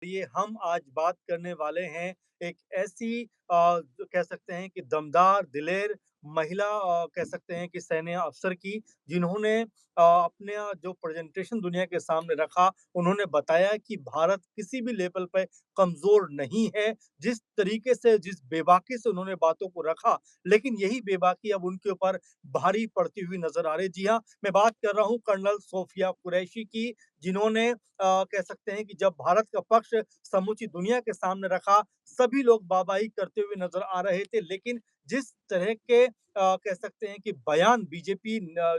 ये हम आज बात करने वाले हैं एक ऐसी जो कह सकते हैं कि दमदार, दिलेर महिला कह सकते हैं कि सैन्य अफ़सर की, जिन्होंने अपने जो प्रेज़ेंटेशन दुनिया के सामने रखा, उन्होंने बताया कि भारत किसी भी लेवल पे कमज़ोर नहीं है। जिस तरीके से, जिस बेबाकी से उन्होंने बातों को रखा, लेकिन यही बेबाकी अब उनके ऊपर भारी पड़ती हुई नज़र आ रही है। जी हाँ, मैं बात कर रहा हूँ कर्नल सोफिया कुरैशी की, जिन्होंने कह सकते हैं कि जब भारत का पक्ष समूची दुनिया के सामने रखा, सभी लोग वाहवाही करते हुए नज़र आ रहे थे। लेकिन जिस तरह के कह सकते हैं कि बयान बीजेपी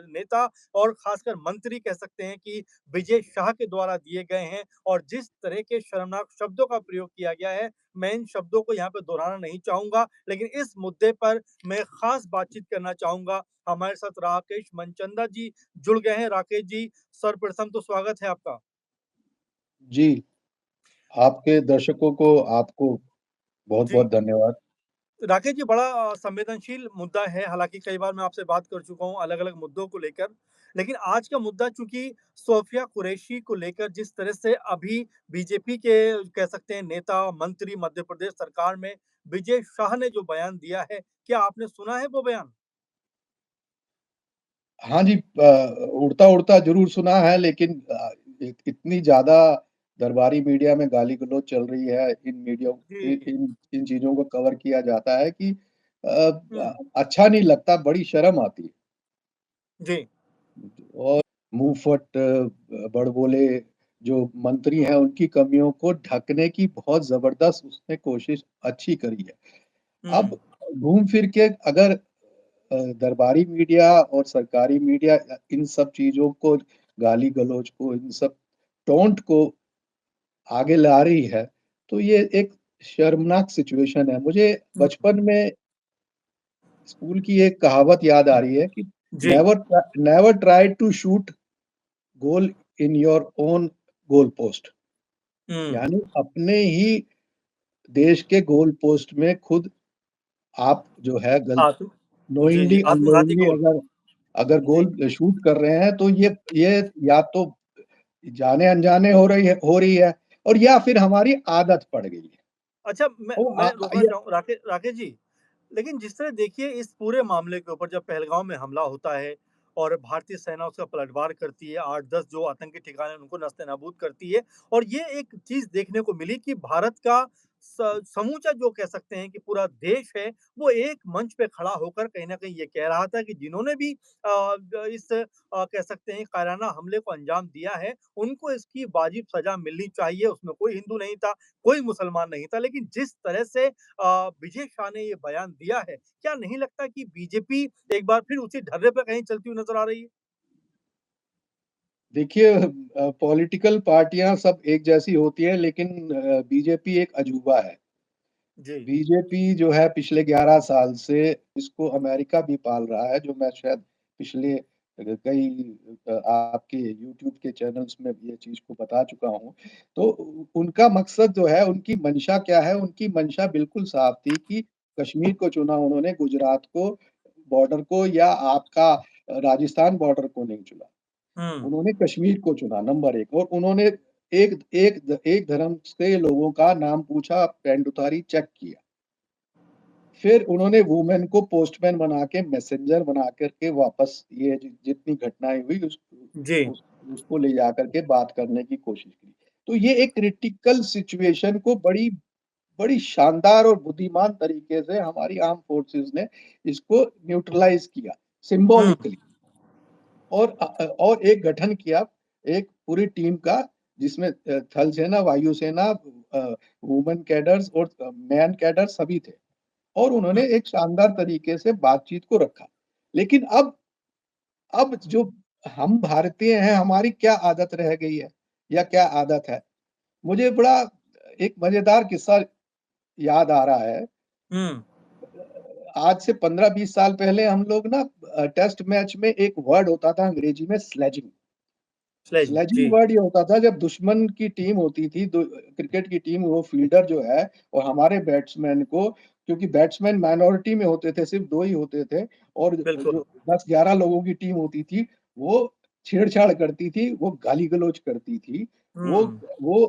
नेता और खासकर मंत्री कह सकते हैं कि विजय शाह के द्वारा दिए गए हैं और जिस तरह के शर्मनाक शब्दों का प्रयोग किया गया है, मैं इन शब्दों को यहाँ पे दोहराना नहीं चाहूँगा। लेकिन इस मुद्दे पर मैं खास बातचीत करना चाहूँगा। हमारे साथ राकेश मनचंदा जी जुड़ गए हैं। राकेश जी, सर्वप्रथम तो स्वागत है आपका। जी, आपके दर्शकों को आपको जी। बहुत-बहुत धन्यवाद। राकेश जी, बड़ा संवेदनशील मुद्दा है, हालाँकि कई बार मैं आपसे बात कर चुका हूँ अलग-अलग मुद्दों को लेकर। लेकिन आज का मुद्दा चूँकि सोफिया कुरैशी को लेकर जिस तरह से अभी बीजेपी के कह सकते हैं नेता, मंत्री मध्य प्रदेश सरकार में विजय शाह ने जो बयान दिया है, क्या आपने सुना है वो बयान? हाँ जी, उड़ता-उड़ता ज़रूर सुना है लेकिन इतनी ज़्यादा दरबारी मीडिया में गाली-गलौच चल रही है, जी। इन इन चीज़ों को कवर किया जाता है कि हुँ। अच्छा नहीं लगता, बड़ी शर्म आती है। जी। और मुँहफट बड़बोले जो मंत्री हैं, उनकी कमियों को ढकने की बहुत ज़बरदस्त उसने कोशिश अच्छी करी है। हुँ। अब घूम फिर के अगर दरबारी मीडिया और सरकारी मीडिया इन सब चीज़ों को, गाली-गलौच को, इन सब टोंट को आगे ला रही है, तो ये एक शर्मनाक सिचुएशन है। मुझे हुँ। बचपन में स्कूल की एक कहावत याद आ रही है कि जी। Never try to shoot goal in your own goal post. हुँ। यानी अपने ही देश के गोल पोस्ट में खुद आप जो है आत्म जी, जी, नोइंगली आत्मघाती अननोइंगली गोल। अगर अगर जी। गोल शूट कर रहे हैं तो ये या तो जाने-अनजाने हो रही है और या फिर हमारी आदत पड़ गई है। अच्छा, मैं तो मैं रोकना चाहूँ राकेश जी, लेकिन जिस तरह देखिए इस पूरे मामले के ऊपर जब पहलगाँव में हमला होता है और भारतीय सेना उसका पलटवार करती है, 8-10 जो आतंकी ठिकाने उनको नस्ते-नाबूद करती है और ये एक चीज़ देखने को मिली कि भारत का समूचा जो कह सकते हैं कि पूरा देश है, वो एक मंच पे खड़ा होकर कहीं न कहीं ये कह रहा था कि जिन्होंने भी कह सकते हैं कायराना हमले को अंजाम दिया है, उनको इसकी वाजिब सज़ा मिलनी चाहिए। उसमें कोई हिंदू नहीं था, कोई मुसलमान नहीं था। लेकिन जिस तरह से विजय शाह ने ये बयान दिया है, क्या नहीं लगता कि बीजेपी एक बार फिर उसी ढर्रे पे कहीं चलती हुई नज़र आ रही है? देखिए, पॉलिटिकल पार्टियाँ सब एक जैसी होती हैं लेकिन बीजेपी एक अजूबा है। जी। बीजेपी जो है पिछले 11 साल से इसको अमेरिका भी पाल रहा है, जो मैं शायद पिछले कई आपके यूट्यूब के चैनल्स में ये चीज़ को बता चुका हूँ। तो उनका मकसद जो है, उनकी मंशा क्या है? उनकी मंशा बिल्कुल साफ थी कि कश्मीर को चुना उन्होंने, गुजरात को, बॉर्डर को या आपका राजस्थान बॉर्डर को नहीं चुना। हुँ। उन्होंने कश्मीर को चुना नंबर 1 और उन्होंने एक धर्म से लोगों का नाम पूछा, पेंडुतारी चेक किया। फिर उन्होंने वुमेन को पोस्टमैन बना के, मैसेंजर बना कर के वापस ये जितनी घटनाएँ हुई जी। उस उसको ले जाकर के बात करने की कोशिश की। तो ये एक क्रिटिकल सिचुएशन को बड़ी बड़ी शानदार और बुद्धिमान तरीके से हमारी आर्म्ड फोर्सेस ने इसको न्यूट्रलाइज़ किया, हुँ। सिम्बॉलिकली। और एक गठन किया, एक पूरी टीम का जिसमें थल सेना, वायु सेना, वुमेन कैडर्स और मैन कैडर सभी थे और हुँ। उन्होंने एक शानदार तरीके से बातचीत को रखा। लेकिन अब जो हम भारतीय हैं, हमारी क्या आदत रह गई है या क्या आदत है? मुझे बड़ा एक मज़ेदार किस्सा याद आ रहा है। हुँ। आज से 15-20 साल पहले हम लोग ना टेस्ट मैच में एक वर्ड होता था अंग्रेजी में स्लेजिंग। स्लेजिंग स्लेजिंग जी। वर्ड ये होता था जब दुश्मन की टीम होती थी, क्रिकेट की टीम, वो फील्डर जो है और हमारे बैट्समैन को, क्योंकि बैट्समैन माइनॉरिटी में होते थे, सिर्फ़ 2 ही होते थे और बिल्कुल। जो 10-11 लोगों की टीम होती थी, वो छेड़-छाड़ करती थी, वो गाली-गलौच करती थी वो हुँ, वो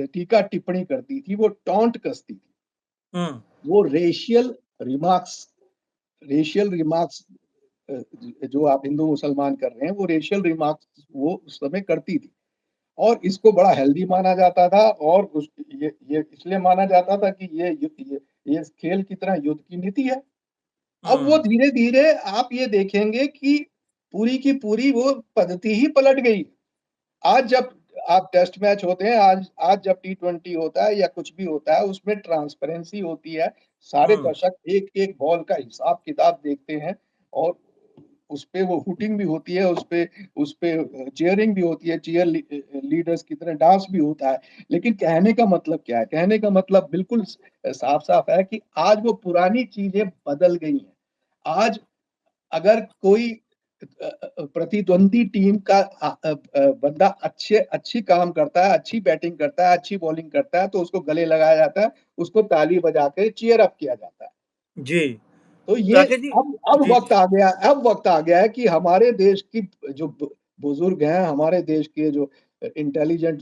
टीका टिप्पणी करती थी, वो टॉन्ट कसती थी। हुँ, वो रिमार्क्स रेशियल रिमार्क्स जो आप हिंदू-मुसलमान कर रहे हैं, वो रेशियल रिमार्क्स वो उस समय करती थी। और इसको बड़ा हेल्दी माना जाता था और उस ये इसलिए माना जाता था कि ये खेल की तरह युद्ध की नीति है। अब वो हुँ, धीरे-धीरे आप ये देखेंगे कि पूरी की पूरी वो पद्धति ही पलट गई। आज जब आप टेस्ट मैच होते हैं, आज आज जब टी20 होता है या कुछ भी होता है, उसमें ट्रांसपेरेंसी होती है। सारे हुँ, दर्शक एक-एक बॉल का हिसाब-किताब देखते हैं और उसपे वो हूटिंग भी होती है, उसपे चीयरिंग भी होती है, लीडर्स की तरह डांस भी होता है। लेकिन कहने का मतलब क्या है? कहने का मतलब बिल्कुल साफ-साफ है कि आज वो पुरानी चीज़ें बदल गई हैं। आज अगर कोई प्रतिद्वंदी टीम का बंदा अच्छी काम करता है, अच्छी बैटिंग करता है, अच्छी बॉलिंग करता है, तो उसको गले लगाया जाता है, उसको ताली बजा के चीयर अप किया जाता है। जी। तो ये राकेश जी अब जी, वक़्त जी। आ गया अब वक़्त आ गया है कि हमारे देश की जो बुज़ुर्ग हैं, हमारे देश के जो इंटेलिजेंट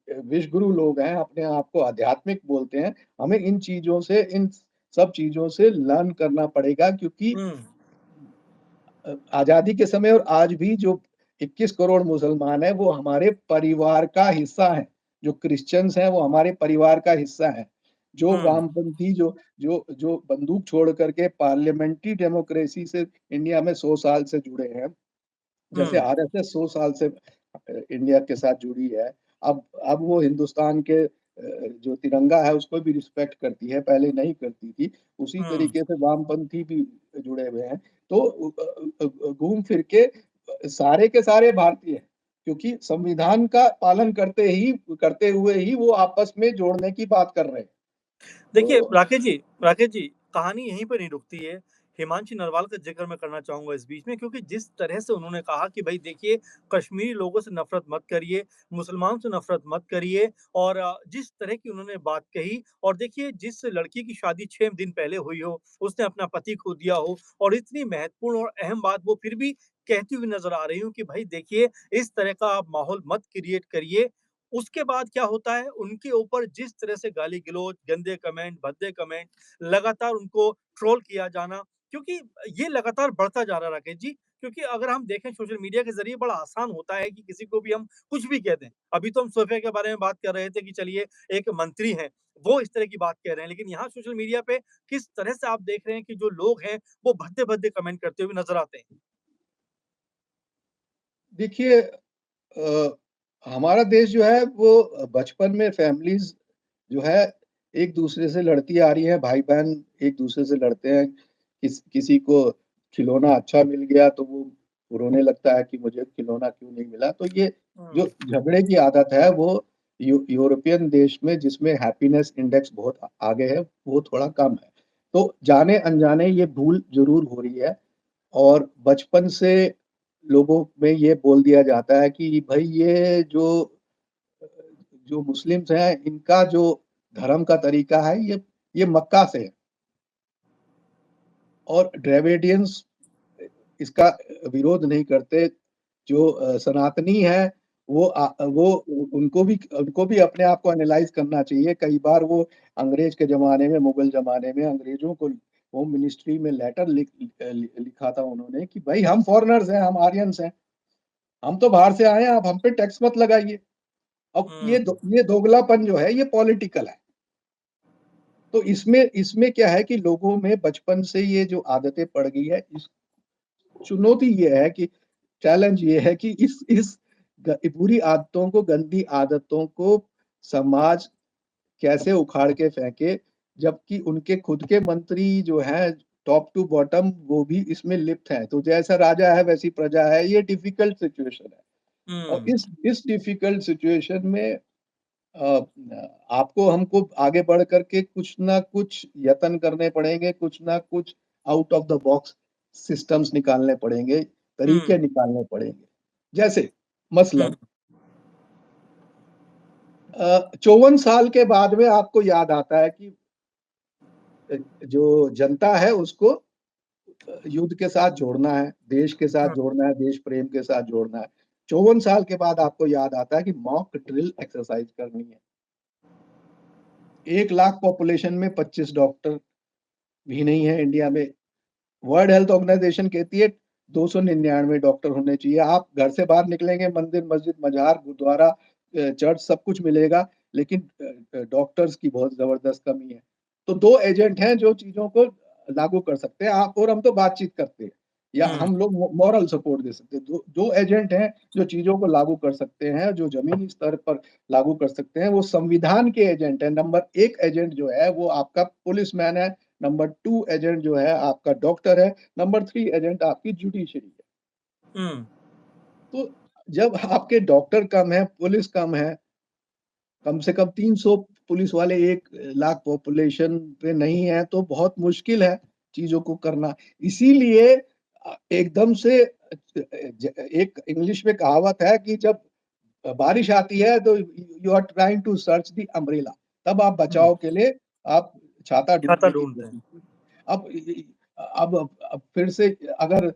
विश्वगुरु लोग हैं, अपने आप को आध्यात्मिक बोलते हैं, हमें इन सब चीज़ों से लर्न करना पड़ेगा क्योंकि हुँ, आज़ादी के समय और आज भी जो 21 करोड़ मुसलमान हैं, वो हमारे परिवार का हिस्सा हैं। जो क्रिश्चियंस हैं, वो हमारे परिवार का हिस्सा हैं। जो हुँ, वामपंथी जो बंदूक छोड़ कर के पार्लियामेंट्री डेमोक्रेसी से इंडिया में 100 साल से जुड़े हैं, जैसे हुँ, आरएसएस 100 साल से इंडिया के साथ जुड़ी है। अब वो हिंदुस्तान के जो तिरंगा है उसको भी रिस्पेक्ट करती है, पहले नहीं करती थी। उसी हुँ। तरीके से वामपंथी भी जुड़े हुए हैं। तो घूम फिर के सारे के सारे भारतीय हैं, क्योंकि संविधान का पालन करते हुए ही वो आपस में जोड़ने की बात कर रहे हैं। देखिए, तो राकेश जी, कहानी यहीं पे नहीं रुकती है। हिमांशी नरवाल का ज़िक्र मैं करना चाहूँगा इस बीच में क्योंकि जिस तरह से उन्होंने कहा कि भई देखिए, कश्मीरी लोगों से नफ़रत मत करिए, मुसलमान से नफ़रत मत करिए और जिस तरह की उन्होंने बात कही और देखिए जिस लड़की की शादी 6 दिन पहले हुई हो, उसने अपना पति खो दिया हो और इतनी महत्वपूर्ण और अहम बात वो फिर भी कहती हुई नज़र आ रही हूँ कि भई देखिए, इस तरह का आप माहौल मत क्रिएट करिए। उसके बाद क्या होता है, उनके ऊपर जिस तरह से गाली-गलौज, गंदे कमेंट, भद्दे कमेंट, लगातार उनको ट्रोल किया जाना, क्योंकि ये लगातार बढ़ता जा रहा है राकेश जी, क्योंकि अगर हम देखें सोशल मीडिया के ज़रिए बड़ा आसान होता है कि किसी को भी हम कुछ भी कह दें। अभी तो हम सोफे के बारे में बात कर रहे थे कि चलिए एक मंत्री हैं, वो इस तरह की बात कह रहे हैं, लेकिन यहाँ सोशल मीडिया पे किस तरह से आप देख रहे हैं कि जो लोग हैं, वो भद्दे-भद्दे कमेंट करते हुए नज़र आते हैं। देखिए हमारा देश जो है वो बचपन में फैमिलीज़ जो है एक-दूसरे से लड़ती आ रही हैं, भाई-बहन एक-दूसरे से लड़ते हैं। किसी को खिलौना अच्छा मिल गया तो वो रोने लगता है कि मुझे खिलौना क्यों नहीं मिला। तो ये जो हुँ, झगड़े की आदत है वो यूरोपियन देश में जिसमें हैप्पीनेस इंडेक्स बहुत आगे है, वो थोड़ा कम है। तो जाने-अनजाने ये भूल ज़रूर हो रही है और बचपन से लोगों में ये बोल दिया जाता है कि भई ये जो मुस्लिम्स हैं, इनका जो धर्म का तरीका है, ये मक्का से है और द्रविडियंस इसका विरोध नहीं करते। जो सनातनी हैं, वो उनको भी अपने आप को एनालाइज़ करना चाहिए। कई बार वो अंग्रेज के ज़माने में, मुगल ज़माने में अंग्रेज़ों को होम मिनिस्ट्री में लेटर लिखा था उन्होंने कि भई हम फ़ॉरेनर्स हैं, हम आर्यन्स हैं, हम तो बाहर से आए हैं, आप हम पे टैक्स मत लगाइए। अब हुँ, ये दोगलापन जो है, ये पॉलिटिकल है। तो इसमें इसमें क्या है कि लोगों में बचपन से ये जो आदतें पड़ गई है, इस चुनौती ये है कि चैलेंज ये है कि इस बुरी आदतों को, गंदी आदतों को समाज कैसे उखाड़ के फेंके, जबकि उनके खुद के मंत्री जो हैं टॉप टू बॉटम वो भी इसमें लिप्त हैं। तो जैसा राजा है वैसी प्रजा है, ये डिफ़िकल्ट सिचुएशन है। और हुँ, इस डिफ़िकल्ट सिचुएशन में आपको हमको आगे बढ़ कर के कुछ ना कुछ यत्न करने पड़ेंगे, कुछ ना कुछ out of the box systems निकालने पड़ेंगे, हुँ, तरीके निकालने पड़ेंगे। जैसे हुँ, मसलन 54 साल के बाद में आपको याद आता है कि जो जनता है उसको युद्ध के साथ जोड़ना है, देश के साथ हुँ, जोड़ना है, देश प्रेम के साथ जोड़ना है। 54 साल के बाद आपको याद आता है कि मॉक ड्रिल एक्सरसाइज करनी है। 1 लाख पॉपुलेशन में 25 डॉक्टर भी नहीं है इंडिया में। वर्ल्ड हेल्थ ऑर्गेनाइजेशन कहती है 299 डॉक्टर होने चाहिए। आप घर से बाहर निकलेंगे, मंदिर, मस्जिद, मजार, गुरुद्वारा, चर्च सब कुछ मिलेगा, लेकिन डॉक्टर्स की बहुत ज़बरदस्त कमी है। तो 2 एजेंट हैं जो चीज़ों को लागू कर सकते हैं। आप और हम तो बातचीत करते हैं या हुँ, हम लोग मॉरल सपोर्ट दे सकते हैं। 2 एजेंट हैं जो चीज़ों को लागू कर सकते हैं, जो ज़मीनी स्तर पर लागू कर सकते हैं, वो संविधान के एजेंट हैं। नंबर 1 एजेंट जो है वो आपका पुलिसमैन है, नंबर 2 एजेंट जो है आपका डॉक्टर है, नंबर 3 एजेंट आपकी जुडिशरी है। हुँ, तो जब आपके डॉक्टर कम है, पुलिस कम है, कम से कम 300 पुलिस वाले 1 लाख पॉपुलेशन पे नहीं है, तो बहुत मुश्किल है चीज़ों को करना। इसीलिए एकदम से एक इंग्लिश में कहावत है कि जब बारिश आती है तो you are trying to search the umbrella, तब आप हुँ, बचाव के लिए आप छाता छाता ढूँढने की ढूँढते हैं। कोशिश करें। अब अब फिर से अगर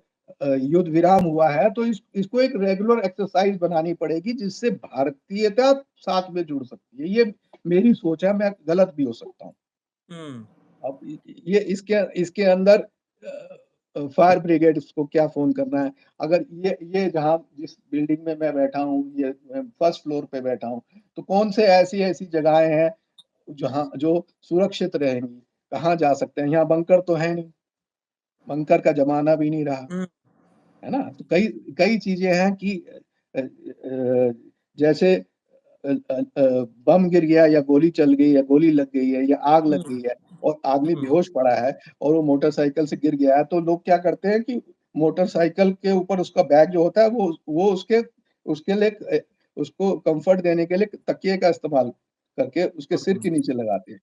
युद्ध विराम हुआ है तो इसको एक रेगुलर एक्सरसाइज बनानी पड़ेगी जिससे भारतीयता साथ में जुड़ सकती है। ये मेरी सोच है, मैं गलत भी हो सकता हूँ। हुँ, अब ये इसके अंदर फायर ब्रिगेड्स को क्या फ़ोन करना है? अगर ये जहाँ जिस बिल्डिंग में मैं बैठा हूँ, ये फर्स्ट फ्लोर पे बैठा हूँ, तो कौन से ऐसी-ऐसी जगहें हैं जहाँ जो सुरक्षित रहेंगी? कहाँ जा सकते हैं? यहाँ बंकर तो है नहीं, बंकर का ज़माना भी नहीं रहा। हुँ, है ना? तो कई कई चीज़ें हैं कि जैसे बम गिर गया या गोली चल गई या गोली लग गई है या आग लग हुँ, गई है और आदमी हुँ, बेहोश पड़ा है और वो मोटरसाइकिल से गिर गया है, तो लोग क्या करते हैं कि मोटरसाइकिल के ऊपर उसका बैग जो होता है वो उसके लिए उसको कम्फ़र्ट देने के लिए तकिए का इस्तेमाल करके उसके सिर हुँ। के नीचे लगाते हैं।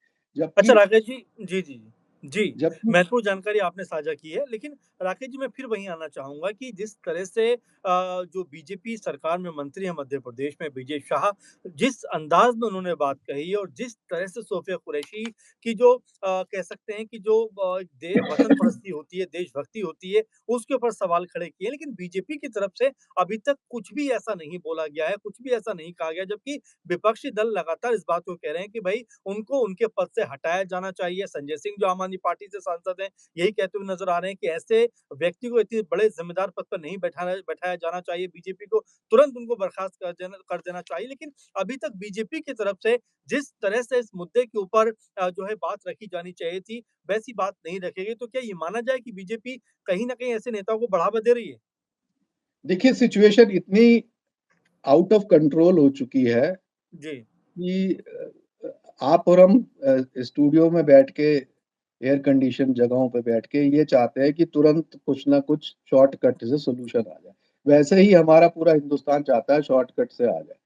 अच्छा जबकि राकेश जी जी, जी, जी। जी, जबकि महत्वपूर्ण जानकारी आपने साझा की है, लेकिन राकेश जी मैं फिर वहीं आना चाहूँगा कि जिस तरह से जो बीजेपी सरकार में मंत्री हैं मध्य प्रदेश में विजय शाह, जिस अंदाज़ में उन्होंने बात कही और जिस तरह से सोफिया कुरैशी की जो कह सकते हैं कि जो दे वतन परस्ती होती है, देशभक्ति होती है, उसके ऊपर सवाल खड़े किए। लेकिन बीजेपी की तरफ से अभी तक कुछ भी ऐसा नहीं बोला गया है, कुछ भी ऐसा नहीं कहा गया, जबकि विपक्षी दल लगातार इस बात को कह रहे हैं कि भई उनको उनके पद से हटाया जाना चाहिए। संजय सिंह जो आम आदमी पार्टी से सांसद हैं, यही कहते हुए नज़र आ रहे हैं कि ऐसे व्यक्ति को इतने बड़े ज़िम्मेदार पद पर नहीं बैठाया जाना चाहिए। बीजेपी को तुरंत उनको बर्खास्त कर देना चाहिए। लेकिन अभी तक बीजेपी की तरफ से जिस तरह से इस मुद्दे के ऊपर जो है बात रखी जानी चाहिए थी, वैसी बात नहीं रखी गई। तो क्या ये माना जाए कि बीजेपी कहीं न कहीं ऐसे नेताओं को बढ़ावा दे रही है? देखिए सिचुएशन इतनी आउट ऑफ कंट्रोल हो चुकी है जी। कि आप और हम स्टूडियो में बैठ के एयर कंडीशन जगहों पे बैठ के ये चाहते हैं कि तुरंत कुछ ना कुछ शॉर्टकट से सॉल्यूशन आ जाए। वैसे ही हमारा पूरा हिंदुस्तान चाहता है शॉर्टकट से आ जाए।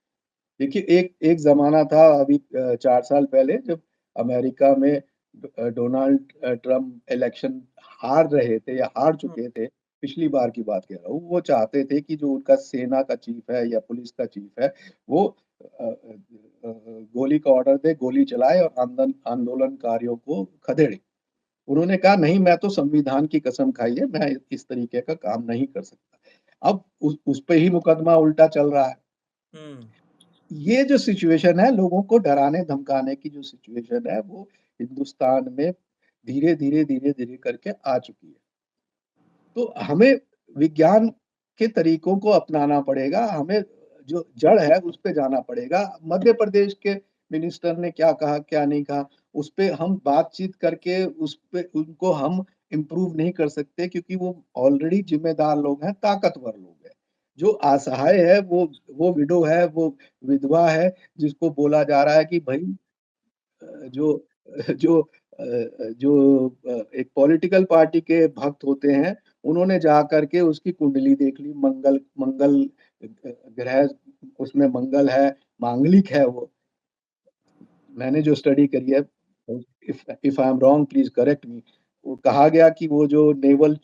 देखिए एक एक ज़माना था अभी 4 साल पहले जब अमेरिका में डोनाल्ड ट्रम्प इलेक्शन हार रहे थे या हार हुँ, चुके थे, पिछली बार की बात कह रहा हूँ। वो चाहते थे कि जो उनका सेना का चीफ है या पुलिस का चीफ है, वो गोली का ऑर्डर दे, गोली चलाए और आंदोलनकारियों को खदेड़े। उन्होंने कहा नहीं मैं तो संविधान की कसम खाई है, मैं इस तरीके का काम नहीं कर सकता। अब उस पे ही मुकदमा उल्टा चल रहा है। हुँ। ये जो सिचुएशन है लोगों को डराने-धमकाने की जो सिचुएशन है वो हिंदुस्तान में धीरे-धीरे, धीरे-धीरे करके आ चुकी है। तो हमें विज्ञान के तरीकों को अपनाना पड़ेगा, हमें जो जड़ है उस पे जाना पड़ेगा। मध्य प्रदेश के मिनिस्टर ने क्या कहा, क्या नहीं कहा, उस पे हम बातचीत करके उस पे उनको हम इम्प्रूव नहीं कर सकते क्योंकि वो ऑलरेडी ज़िम्मेदार लोग हैं, ताकतवर लोग हैं। जो असहाय है वो विडो है, वो विधवा है, जिसको बोला जा रहा है कि भई जो जो जो एक पॉलिटिकल पार्टी के भक्त होते हैं, उन्होंने जा कर के उसकी कुंडली देख ली, मंगल मंगल ग्रह उसमें मंगल है, मांगलिक है वो। मैंने जो स्टडी करी है, if I am wrong please correct मी। वो कहा गया कि वो जो नेवल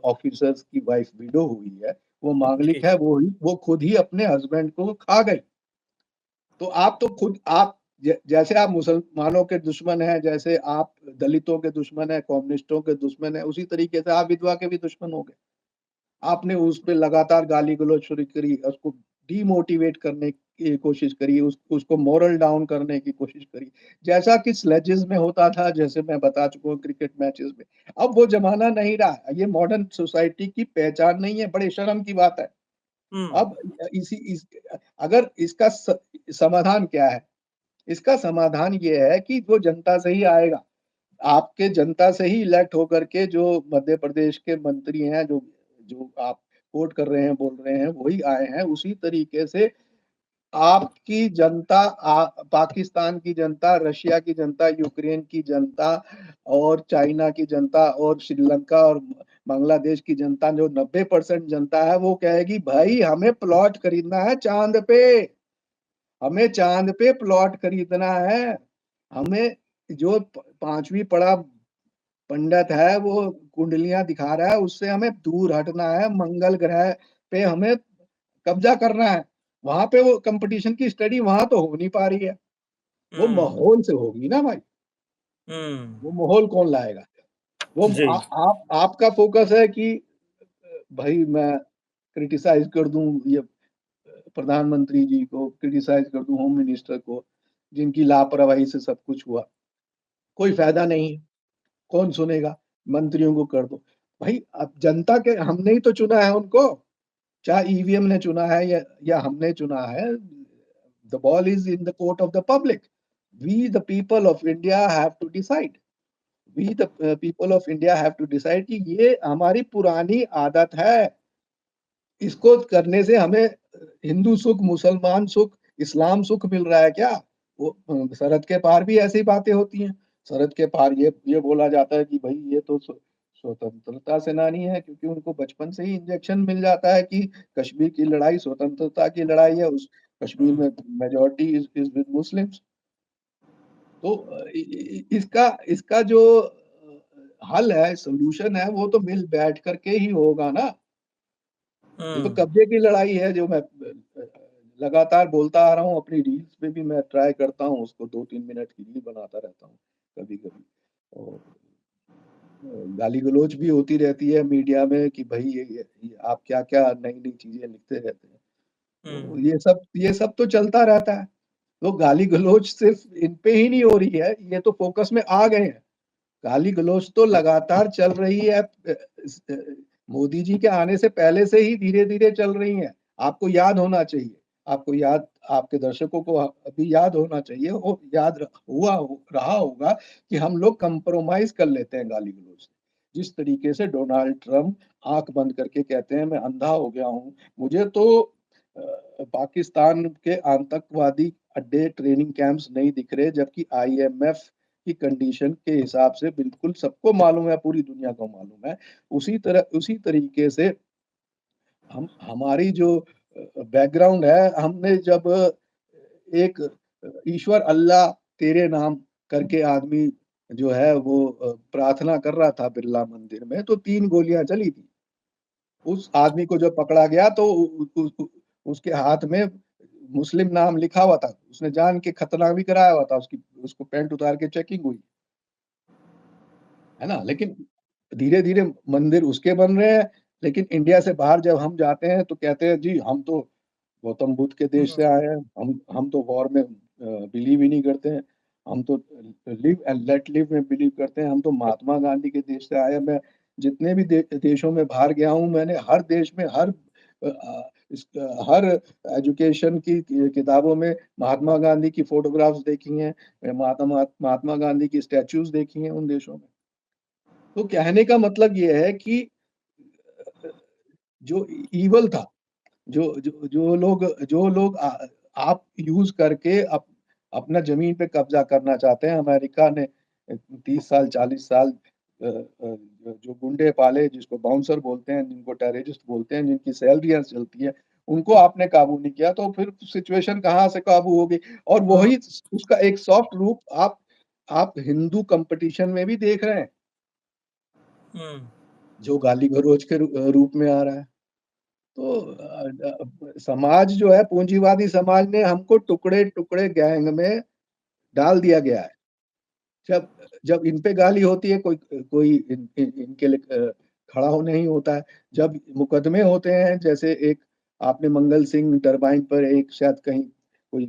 ऑफिसर्स की वाइफ विडो हुई है, वो मांगलिक जी। है, वो खुद ही अपने हस्बैंड को खा गई। तो आप तो खुद आप जैसे आप मुसलमानों के दुश्मन हैं, जैसे आप दलितों के दुश्मन हैं, कम्युनिस्टों के दुश्मन हैं, उसी तरीके से आप विधवा के भी दुश्मन हो गए। आपने उस पे लगातार गाली-गलौच शुरू करी, उसको डिमोटिवेट करने की कोशिश करी, उसको मोरल डाउन करने की कोशिश करी। जैसा कि स्लेजेस में होता था, जैसे मैं बता चुका हूँ क्रिकेट मैचेस में। अब वो ज़माना नहीं रहा, ये मॉडर्न सोसाइटी की पहचान नहीं है, बड़े शर्म की बात है। हुँ, अब इसी इस अगर इसका समाधान क्या है? इसका समाधान ये है कि वो जनता से ही आएगा। आपके जनता से ही इलेक्ट होकर के जो मध्य प्रदेश के मंत्री हैं, जो जो आप कोट कर रहे हैं, बोल रहे हैं, वही आए हैं। उसी तरीके से आपकी जनता, पाकिस्तान की जनता, रशिया की जनता, यूक्रेन की जनता और चाइना की जनता और श्रीलंका और बांग्लादेश की जनता, जो 90% जनता है, वो कहेगी भाई हमें प्लॉट खरीदना है चाँद पे, हमें चाँद पे प्लॉट खरीदना है। हमें जो 5वीं पढ़ा पंडित है वो कुंडलियाँ दिखा रहा है, उससे हमें दूर हटना है, मंगल ग्रह पे हमें कब्ज़ा करना है। वहाँ पे वो कॉम्पिटिशन की स्टडी वहाँ तो हो नहीं पा रही है। वो हुँ, माहौल से होगी ना भाई, हुँ। वो माहौल कौन लाएगा? वो जी। आप आपका फ़ोकस है कि भई मैं क्रिटिसाइज़ कर दूँ ये प्रधानमंत्री जी को, क्रिटिसाइज़ कर दूँ होम मिनिस्टर को, जिनकी लापरवाही से सब कुछ हुआ। कोई फ़ायदा नहीं है, कौन सुनेगा? मंत्रियों को कर दो। भाई अब जनता के हमने ही तो चुना है उनको, चाहे ईवीएम ने चुना है या हमने चुना है, the ball is in the court of the public. We the people of India have to decide. We the people of India have to decide कि ये हमारी पुरानी आदत है। इसको करने से हमें हिंदू सुख, मुसलमान सुख, इस्लाम सुख मिल रहा है क्या? वो सरहद के पार भी ऐसी बातें होती हैं। सरहद के पार ये बोला जाता है कि भई ये तो स्वतंत्रता सेनानी है, क्योंकि उनको बचपन से ही इंजेक्शन मिल जाता है कि कश्मीर की लड़ाई स्वतंत्रता की लड़ाई है, उस कश्मीर हुँ, में मेजॉरिटी इज़ विद मुस्लिम्स। तो इसका इसका जो हल है, सॉल्यूशन है, वो तो मिल बैठ कर के ही होगा ना। ये तो हुँ, कब्जे की लड़ाई है, जो मैं लगातार बोलता आ रहा हूँ, अपनी रील्स में भी मैं ट्राई करता हूँ उसको, 2-3 मिनट की रील बनाता रहता हूँ कभी-कभी। और गाली-गलौच भी होती रहती है मीडिया में कि भई ये आप क्या-क्या नई-नई चीज़ें लिखते रहते हैं। तो हुँ, ये सब तो चलता रहता है। तो गाली-गलौच सिर्फ़ इन पे ही नहीं हो रही है, ये तो फ़ोकस में आ गए हैं। गाली-गलौच तो लगातार चल रही है, इस मोदी जी के आने से पहले से ही धीरे-धीरे चल रही हैं। आपको याद होना चाहिए, आपको याद आपके दर्शकों को अभी याद होना चाहिए, और याद रहा होगा कि हम लोग कंप्रोमाइज़ कर लेते हैं गाली-गलौच से। जिस तरीके से डोनाल्ड ट्रम्प आँख बंद करके कहते हैं मैं अंधा हो गया हूँ, मुझे तो पाकिस्तान के आतंकवादी अड्डे, ट्रेनिंग कैंप्स नहीं दिख रहे, जबकि आईएमएफ की कंडीशन के हिसाब से बिल्कुल सबको मालूम है, पूरी दुनिया को मालूम है। उसी तरीके से हम हमारी जो बैकग्राउंड है, हमने जब एक ईश्वर अल्लाह तेरे नाम करके आदमी जो है वो प्रार्थना कर रहा था बिरला मंदिर में, तो 3 गोलियाँ चली थी। उस आदमी को जब पकड़ा गया तो उसके हाथ में मुस्लिम नाम लिखा हुआ था। उसने जान के खतना भी कराया हुआ था, उसकी उसको पैंट उतार के चेकिंग हुई। है ना? लेकिन धीरे-धीरे मंदिर उसके बन रहे हैं, लेकिन इंडिया से बाहर जब हम जाते हैं तो कहते हैं जी हम तो गौतम बुद्ध के देश हुँ, से आए हैं, हम तो वॉर में बिलीव ही नहीं करते हैं। हम तो लिव एंड लेट लिव में बिलीव करते हैं, हम तो महात्मा गांधी के देश से आए हैं। मैं जितने भी देशों में बाहर गया हूँ, मैंने हर देश में हर एजुकेशन की किताबों में महात्मा गांधी की फ़ोटोग्राफ्स देखी हैं, महात्मा गांधी की स्टैच्यूज़ देखी हैं उन देशों में। तो कहने का मतलब ये है कि अ, जो ईवल था, जो लोग आप यूज़ करके अपना ज़मीन पे कब्ज़ा करना चाहते हैं। अमेरिका ने 30 साल, 40 साल जो गुंडे पाले, जिसको बाउंसर बोलते हैं, जिनको टेररिस्ट बोलते हैं, जिनकी सैलरियाँ चलती हैं, उनको आपने काबू नहीं किया, तो फिर सिचुएशन कहाँ से काबू होगी? और हुँ, वही उसका एक सॉफ्ट रूप आप हिंदू कॉम्पिटिशन में भी देख रहे हैं, हुँ, जो गाली-गलौच के रूप में आ रहा है। तो समाज जो है, पूंजीवादी समाज ने हमको टुकड़े-टुकड़े गैंग में डाल दिया गया है। जब जब इन पे गाली होती है, कोई कोई इनके लिए खड़ा हो नहीं होता है। जब मुकदमे होते हैं, जैसे एक आपने मंगल सिंह टरबाइन पर एक शायद कहीं कोई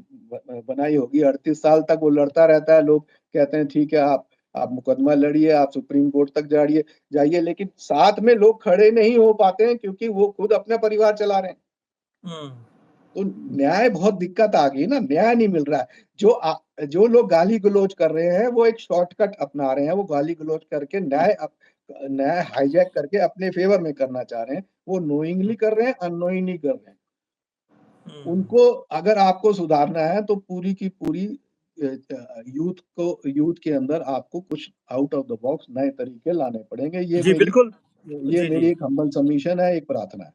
बनाई होगी, 38 साल तक वो लड़ता रहता है, लोग कहते हैं ठीक है आप मुकदमा लड़िए, आप सुप्रीम कोर्ट तक जाइए जाइए, लेकिन साथ में लोग खड़े नहीं हो पाते हैं क्योंकि वो खुद अपना परिवार चला रहे हैं। हुँ। तो न्याय बहुत दिक्कत आ गई ना, न्याय नहीं मिल रहा है। जो लोग गाली-गलौज कर रहे हैं, वो एक शॉर्टकट अपना रहे हैं, वो गाली-गलौज करके न्याय हाइजैक करके अपने फ़ेवर में करना चाह रहे हैं। वो नोइंगली कर रहे हैं, अननोइंगली कर रहे हैं। हुँ। उनको अगर आपको सुधारना है तो पूरी की पूरी यूथ के अंदर आपको कुछ आउट ऑफ द बॉक्स नए तरीके लाने पड़ेंगे। जी, बिल्कुल। ये जी, मेरी जी। एक हम्बल सबमिशन है, एक प्रार्थना है।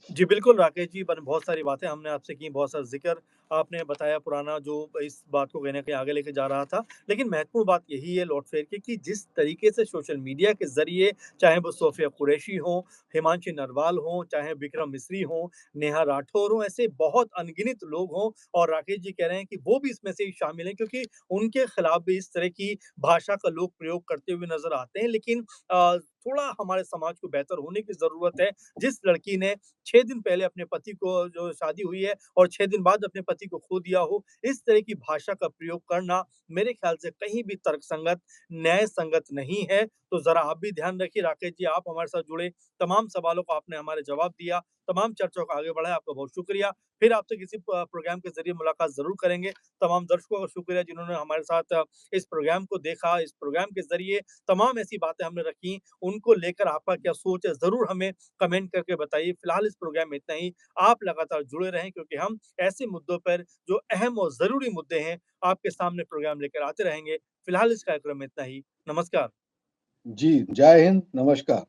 जी, बिल्कुल राकेश जी, बन बहुत सारी बातें हमने आपसे की, बहुत सारा ज़िक्र आपने बताया पुराना जो इस बात को कहीं न कहीं आगे लेके जा रहा था। लेकिन महत्वपूर्ण बात यही है लौट फिर के कि जिस तरीके से सोशल मीडिया के ज़रिए, चाहे वो सोफ़िया कुरैशी हों, हिमांशी नरवाल हों, चाहे विक्रम मिस्री हों, नेहा राठौर हों, ऐसे बहुत अनगिनत लोग हों और राकेश जी कह रहे हैं कि वो भी इसमें से ही शामिल हैं क्योंकि उनके खिलाफ भी इस तरह की भाषा का लोग प्रयोग करते हुए नज़र आते हैं। लेकिन थोड़ा हमारे समाज को बेहतर होने की ज़रूरत है। जिस लड़की ने 6 दिन पहले अपने पति को जो शादी हुई है और 6 दिन बाद अपने पति को खो दिया हो, इस तरह की भाषा का प्रयोग करना मेरे ख़्याल से कहीं भी तर्कसंगत, न्याय संगत नहीं है। तो ज़रा आप भी ध्यान रखिए राकेश जी, आप हमारे साथ जुड़े, तमाम सवालों का आपने हमारे जवाब दिया, तमाम चर्चाओं को आगे बढ़ाया, आपका बहुत शुक्रिया। फिर आपसे किसी प्रोग्राम के ज़रिए मुलाकात ज़रूर करेंगे। तमाम दर्शकों का शुक्रिया जिन्होंने हमारे साथ इस प्रोग्राम को देखा, इस प्रोग्राम के ज़रिए तमाम ऐसी बातें हमने रखी, उनको लेकर आपका क्या सोच है, ज़रूर हमें कमेंट करके बताइए। फिलहाल इस प्रोग्राम में इतना ही। आप लगातार जुड़े रहें क्योंकि हम ऐसे मुद्दों पर जो अहम और ज़रूरी मुद्दे हैं, आपके सामने प्रोग्राम लेकर आते रहेंगे। फिलहाल इस कार्यक्रम में इतना ही। नमस्कार। जी, जय हिंद, नमस्कार।